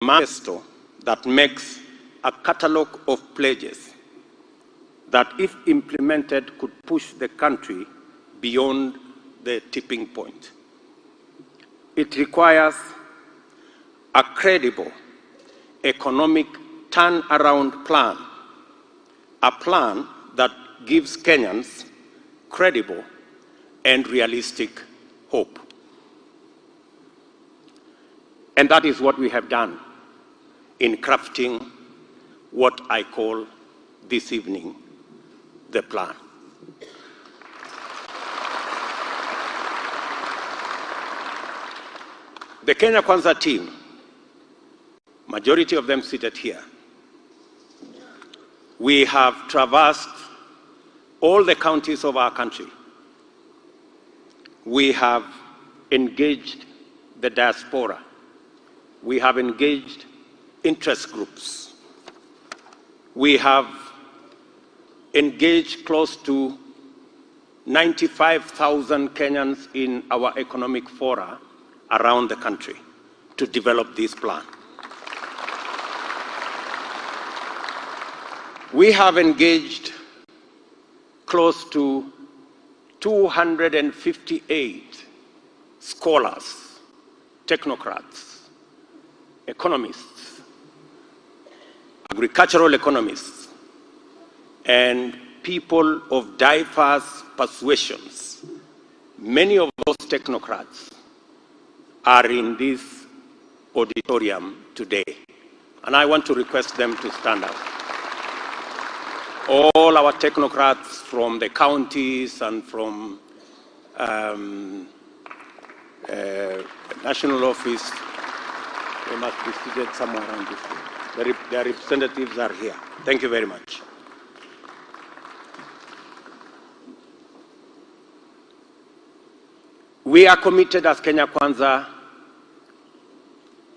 manifesto that makes a catalogue of pledges that, if implemented, could push the country beyond the tipping point. It requires a credible economic turnaround plan, a plan that gives Kenyans credible and realistic hope. And that is what we have done in crafting what I call this evening the plan. The Kenya Kwanza team, majority of them seated here, we have traversed all the counties of our country. We have engaged the diaspora. We have engaged interest groups. We have engaged close to 95,000 Kenyans in our economic fora around the country to develop this plan. We have engaged close to 258 scholars, technocrats, economists, agricultural economists, and people of diverse persuasions. Many of those technocrats are in this auditorium today, and I want to request them to stand up. All our technocrats from the counties and from national office, they must be seated somewhere around this way. Their representatives are here. Thank you very much. We are committed as Kenya Kwanza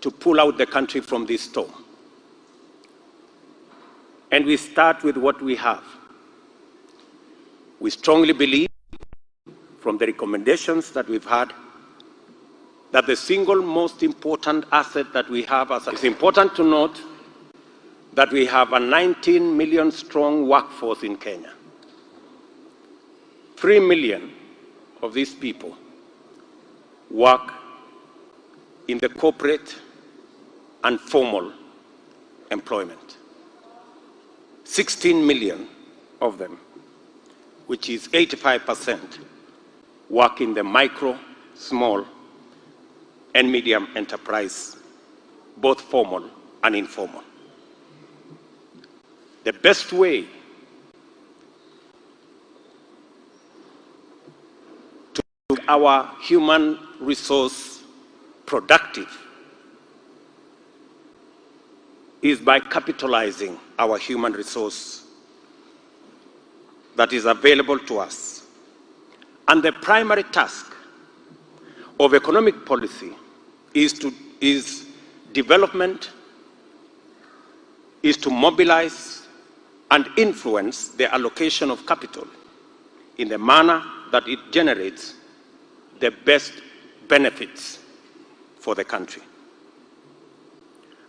to pull out the country from this storm. And we start with what we have. We strongly believe, from the recommendations that we've had, that the single most important asset that we have, it's important to note that we have a 19 million strong workforce in Kenya. 3 million of these people work in the corporate and formal employment. 16 million of them, which is 85%, work in the micro, small, and medium enterprise, both formal and informal. The best way to make our human resource productive is by capitalizing our human resource that is available to us. And the primary task of economic policy is development, is to mobilize and influence the allocation of capital in the manner that it generates the best benefits for the country.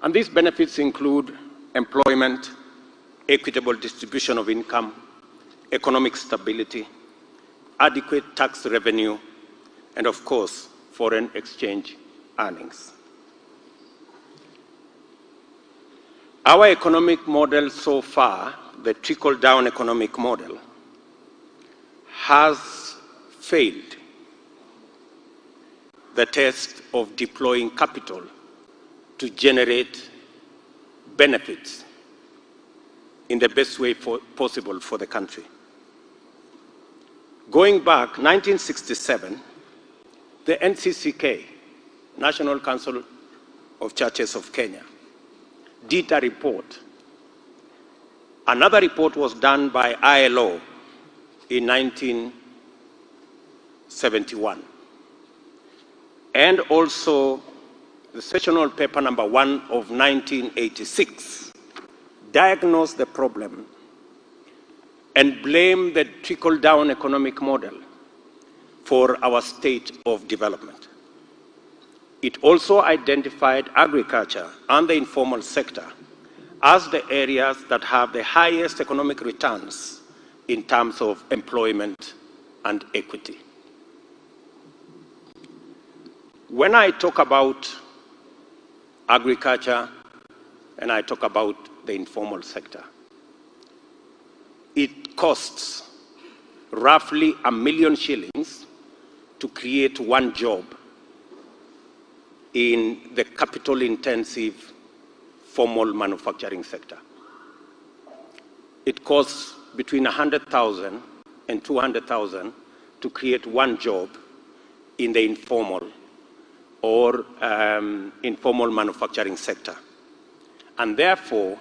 And these benefits include employment, equitable distribution of income, economic stability, adequate tax revenue, and of course, foreign exchange earnings. Our economic model so far, the trickle-down economic model, has failed the test of deploying capital to generate benefits in the best way possible for the country. Going back, 1967, the NCCK, National Council of Churches of Kenya, did a report. Another report was done by ILO in 1971. And also, the sessional paper number 1 of 1986 diagnosed the problem and blamed the trickle-down economic model for our state of development. It also identified agriculture and the informal sector as the areas that have the highest economic returns in terms of employment and equity. When I talk about agriculture and I talk about the informal sector, it costs roughly $1 million shillings to create one job in the capital-intensive formal manufacturing sector. It costs between 100,000 and 200,000 to create one job in the informal or informal manufacturing sector. And therefore,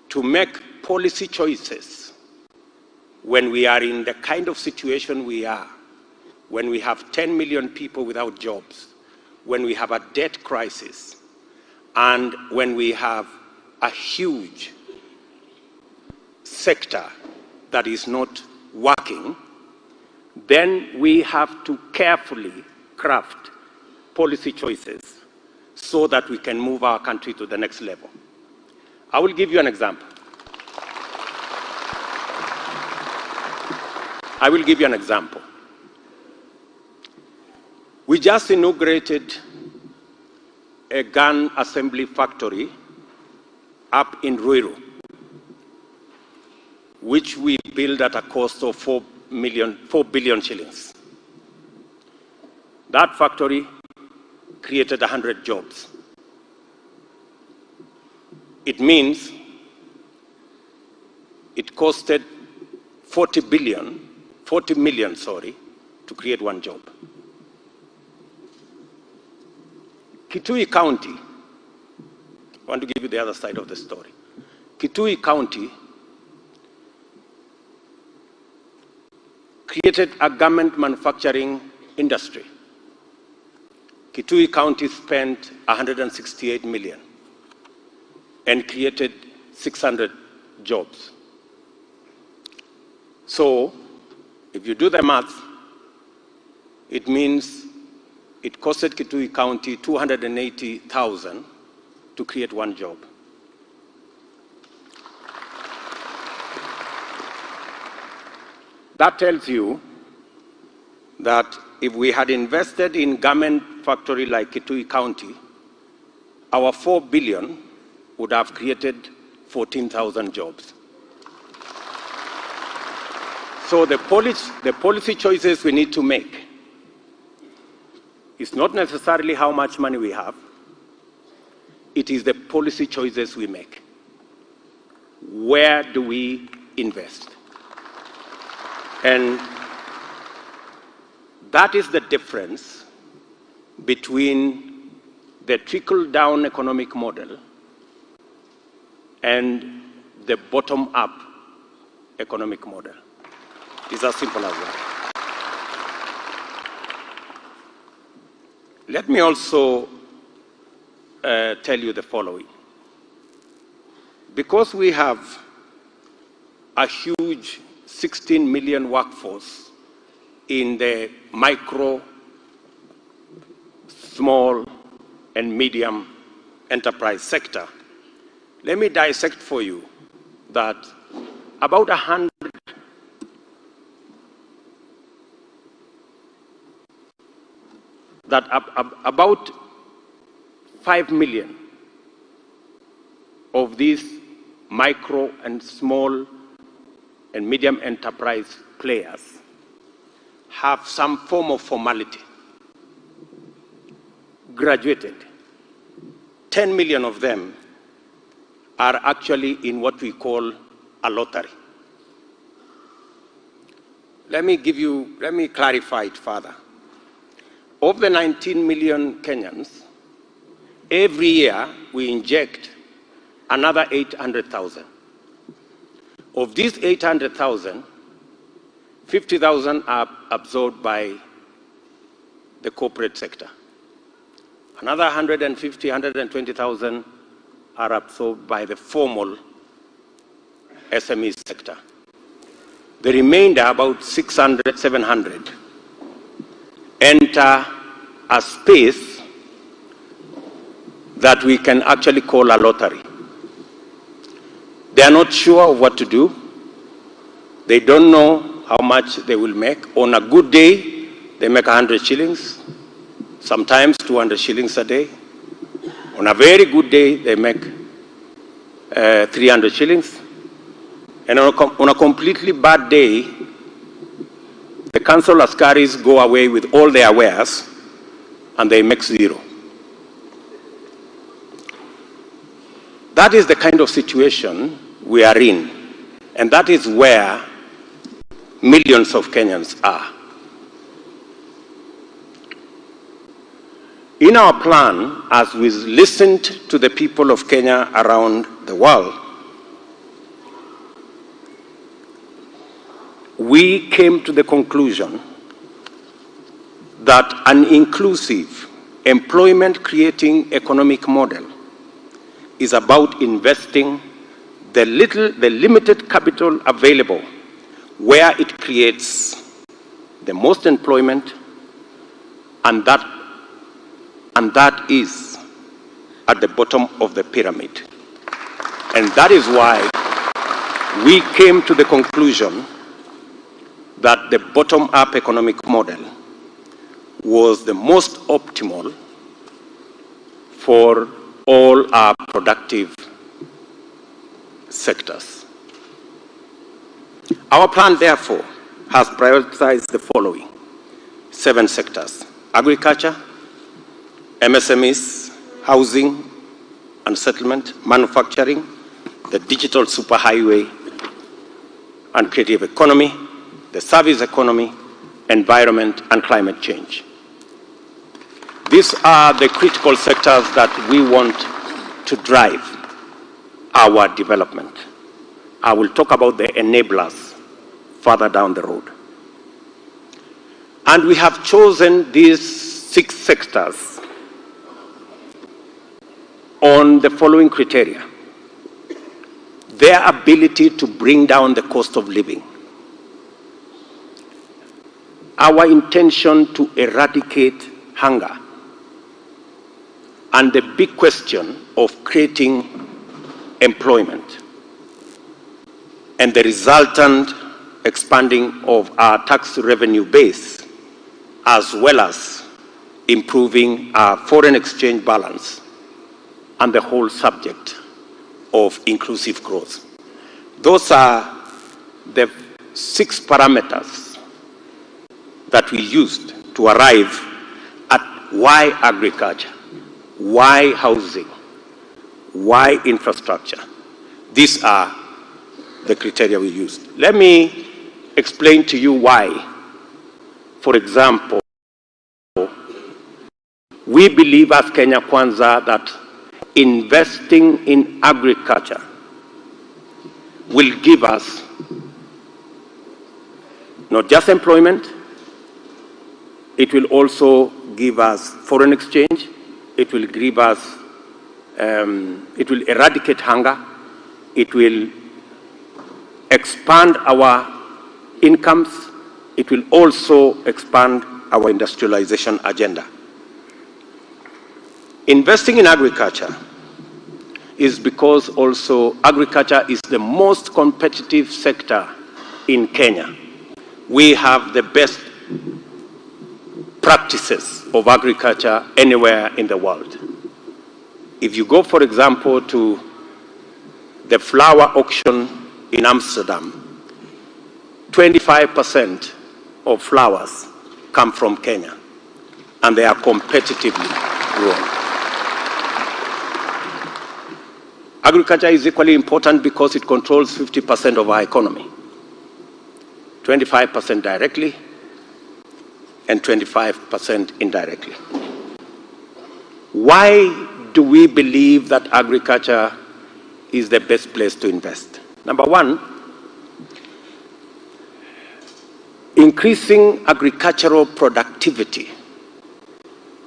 to make policy choices when we are in the kind of situation we are, when we have 10 million people without jobs, when we have a debt crisis, and when we have a huge sector that is not working, then we have to carefully craft policy choices so that we can move our country to the next level. I will give you an example. We just inaugurated a gun assembly factory up in Ruto, which we built at a cost of 4 billion shillings. That factory created 100 jobs. It means it costed 40 million to create one job. Kitui County, I want to give you the other side of the story. Kitui County created a garment manufacturing industry. Kitui County spent 168 million and created 600 jobs. So, if you do the math, it means it costed Kitui County 280,000 to create one job. That tells you that if we had invested in garment factory like Kitui County, our 4 billion would have created 14,000 jobs. So the policy choices we need to make is not necessarily how much money we have, it is the policy choices we make. Where do we invest? And that is the difference between the trickle-down economic model and the bottom-up economic model. It's as simple as that. Let me also tell you the following. Because we have a huge 16 million workforce in the micro, small, and medium enterprise sector, let me dissect for you that about 5 million of these micro and small and medium enterprise players have some form of formality, graduated. 10 million of them are actually in what we call a lottery. Let me clarify it further. Of the 19 million Kenyans, every year we inject another 800,000. Of these 800,000, 50,000 are absorbed by the corporate sector. Another 150, 120,000 are absorbed by the formal SME sector. The remainder, about 600, 700, enter a space that we can actually call a lottery. They are not sure of what to do. They don't know how much they will make. On a good day, they make 100 shillings, sometimes 200 shillings a day. On a very good day, they make 300 shillings. And on a completely bad day, the council askaris go away with all their wares and they make zero. That is the kind of situation we are in. And that is where millions of Kenyans are. In our plan, as we listened to the people of Kenya around the world, we came to the conclusion that an inclusive, employment-creating economic model is about investing the limited capital available where it creates the most employment, and that is at the bottom of the pyramid. And that is why we came to the conclusion that the bottom-up economic model was the most optimal for all our productive sectors. Our plan, therefore, has prioritized the following 7 sectors: agriculture, MSMEs, housing and settlement, manufacturing, the digital superhighway and creative economy, the service economy, environment and climate change. These are the critical sectors that we want to drive our development. I will talk about the enablers further down the road. And we have chosen these 6 sectors on the following criteria: their ability to bring down the cost of living, our intention to eradicate hunger, and the big question of creating employment, and the resultant expanding of our tax revenue base, as well as improving our foreign exchange balance, and the whole subject of inclusive growth. Those are the 6 parameters that we used to arrive at why agriculture, why housing, why infrastructure. These are the criteria we used. Let me explain to you why. For example, we believe as Kenya Kwanza that investing in agriculture will give us not just employment, it will also give us foreign exchange, it will give us, it will eradicate hunger, it will expand our incomes, it will also expand our industrialization agenda. Investing in agriculture is because also agriculture is the most competitive sector in Kenya. We have the best practices of agriculture anywhere in the world. If you go, for example, to the flower auction in Amsterdam, 25% of flowers come from Kenya, and they are competitively grown. Agriculture is equally important because it controls 50% of our economy, 25% directly and 25% indirectly. Why do we believe that agriculture is the best place to invest? Number one, increasing agricultural productivity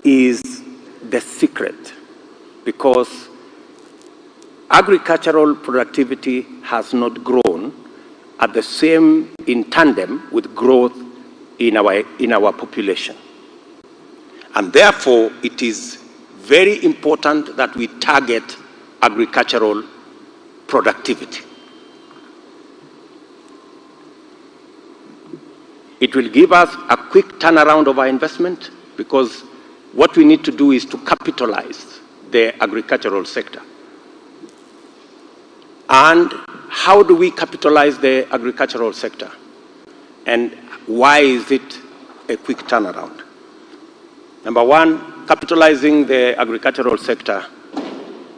is the secret, because agricultural productivity has not grown at the same, in tandem with growth in our population. And therefore, it is very important that we target agricultural productivity. It will give us a quick turnaround of our investment, because what we need to do is to capitalize the agricultural sector. And how do we capitalize the agricultural sector? And why is it a quick turnaround? Number one, capitalizing the agricultural sector,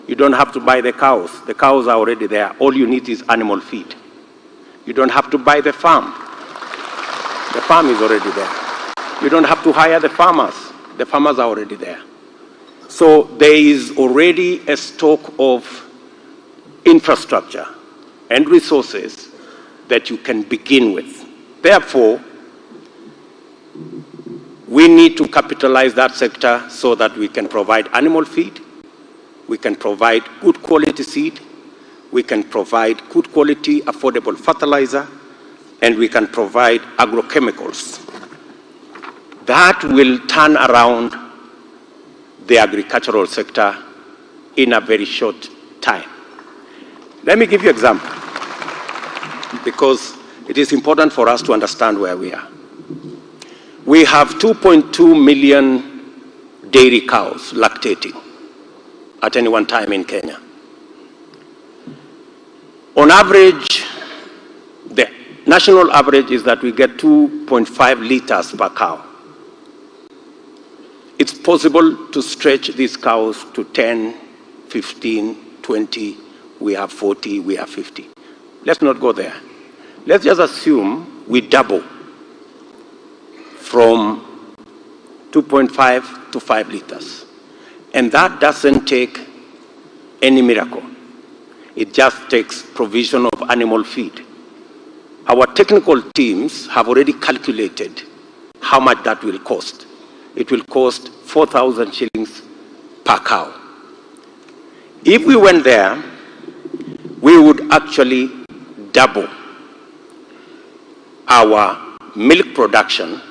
you don't have to buy the cows. The cows are already there. All you need is animal feed. You don't have to buy the farm. The farm is already there. You don't have to hire the farmers. The farmers are already there. So there is already a stock of infrastructure and resources that you can begin with. Therefore, we need to capitalize that sector so that we can provide animal feed, we can provide good quality seed, we can provide good quality affordable fertilizer, and we can provide agrochemicals. That will turn around the agricultural sector in a very short time. Let me give you an example, because it is important for us to understand where we are. We have 2.2 million dairy cows lactating at any one time in Kenya. On average, the national average is that we get 2.5 liters per cow. It's possible to stretch these cows to 10, 15, 20, we have 40, we have 50. Let's not go there. Let's just assume we double from 2.5 to 5 liters. And that doesn't take any miracle. It just takes provision of animal feed. Our technical teams have already calculated how much that will cost. It will cost 4,000 shillings per cow. If we went there, we would actually double our milk production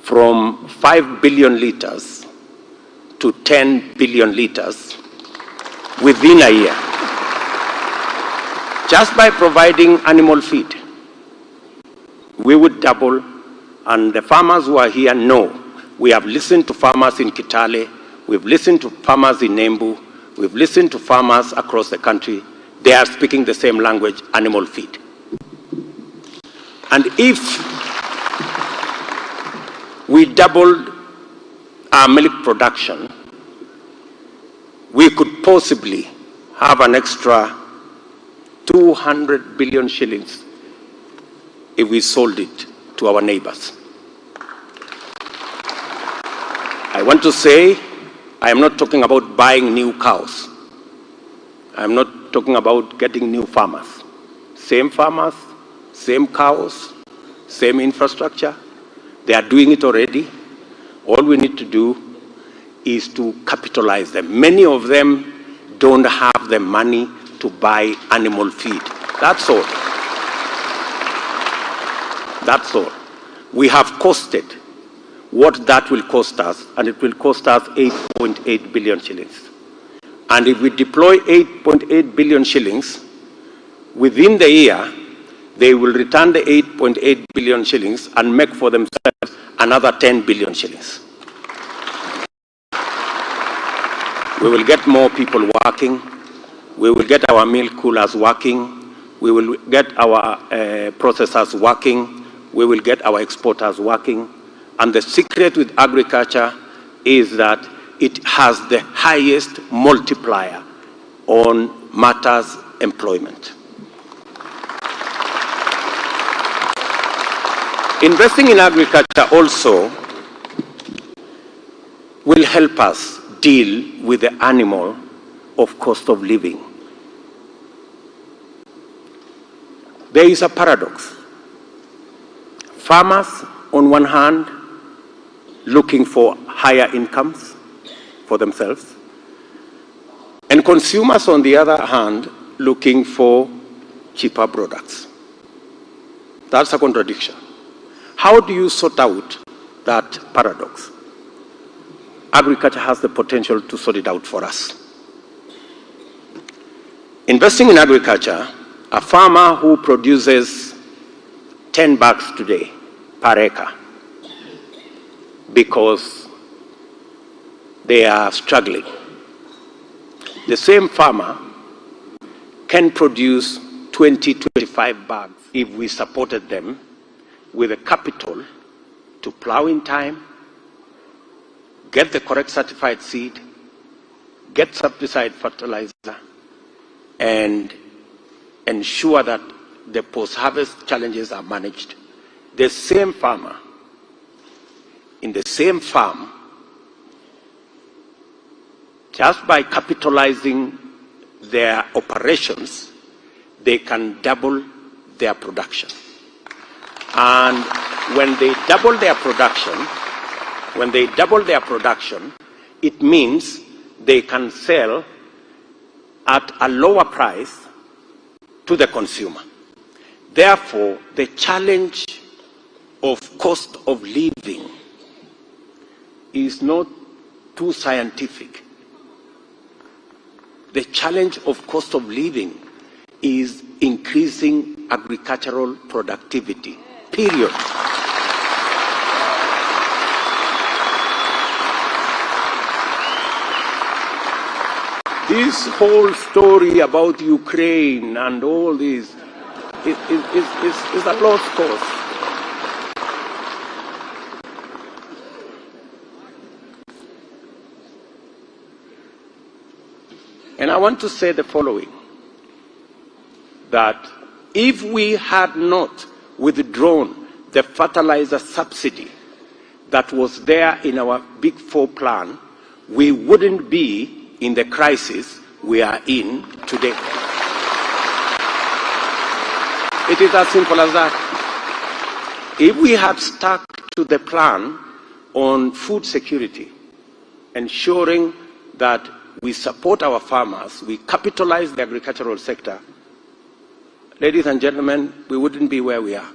from 5 billion liters to 10 billion liters within a year, just by providing animal feed. We would double, and the farmers who are here know we have listened to farmers in Kitale, we've listened to farmers in Embu, we've listened to farmers across the country. They are speaking the same language, animal feed. And if we doubled our milk production, we could possibly have an extra 200 billion shillings if we sold it to our neighbors. I want to say, I am not talking about buying new cows. I am not talking about getting new farmers. Same farmers, same cows, same infrastructure. They are doing it already. All we need to do is to capitalize them. Many of them don't have the money to buy animal feed. That's all. That's all. We have costed what that will cost us, and it will cost us 8.8 billion shillings. And if we deploy 8.8 billion shillings, within the year, they will return the 8.8 billion shillings and make for themselves another 10 billion shillings. We will get more people working. We will get our milk coolers working. We will get our processors working. We will get our exporters working. And the secret with agriculture is that it has the highest multiplier on matters employment. Investing in agriculture also will help us deal with the animal of cost of living. There is a paradox. Farmers, on one hand, looking for higher incomes for themselves, and consumers, on the other hand, looking for cheaper products. That's a contradiction. How do you sort out that paradox? agriculture has the potential to sort it out for us. Investing in agriculture, a farmer who produces 10 bags today per acre because they are struggling, the same farmer can produce 20, 25 bags if we supported them with the capital to plow in time, get the correct certified seed, get subsidized fertilizer, and ensure that the post-harvest challenges are managed. The same farmer in the same farm, just by capitalizing their operations, they can double their production. And when they double their production, it means they can sell at a lower price to the consumer. Therefore, the challenge of cost of living is not too scientific. The challenge of cost of living is increasing agricultural productivity, period. This whole story about Ukraine and all this is a lost cause. And I want to say the following, that if we had not withdrawn the fertilizer subsidy that was there in our Big Four plan, we wouldn't be in the crisis we are in today. It is as simple as that. If we had stuck to the plan on food security, ensuring that we support our farmers, we capitalize the agricultural sector, ladies and gentlemen, we wouldn't be where we are.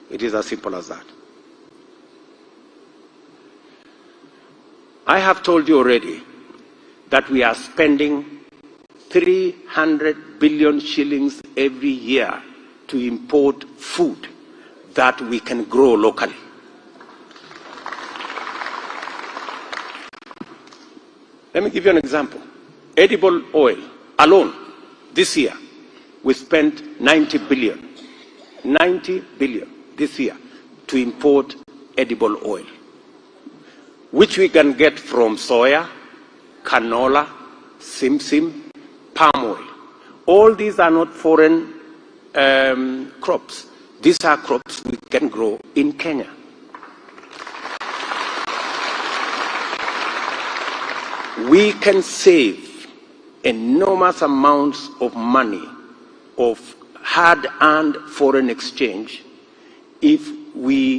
It is as simple as that. I have told you already that we are spending 300 billion shillings every year to import food that we can grow locally. Let me give you an example. Edible oil alone, this year, we spent 90 billion. 90 billion this year to import edible oil, which we can get from soya, canola, simsim, palm oil. All these are not foreign crops. These are crops we can grow in Kenya. We can save enormous amounts of money of hard-earned foreign exchange if we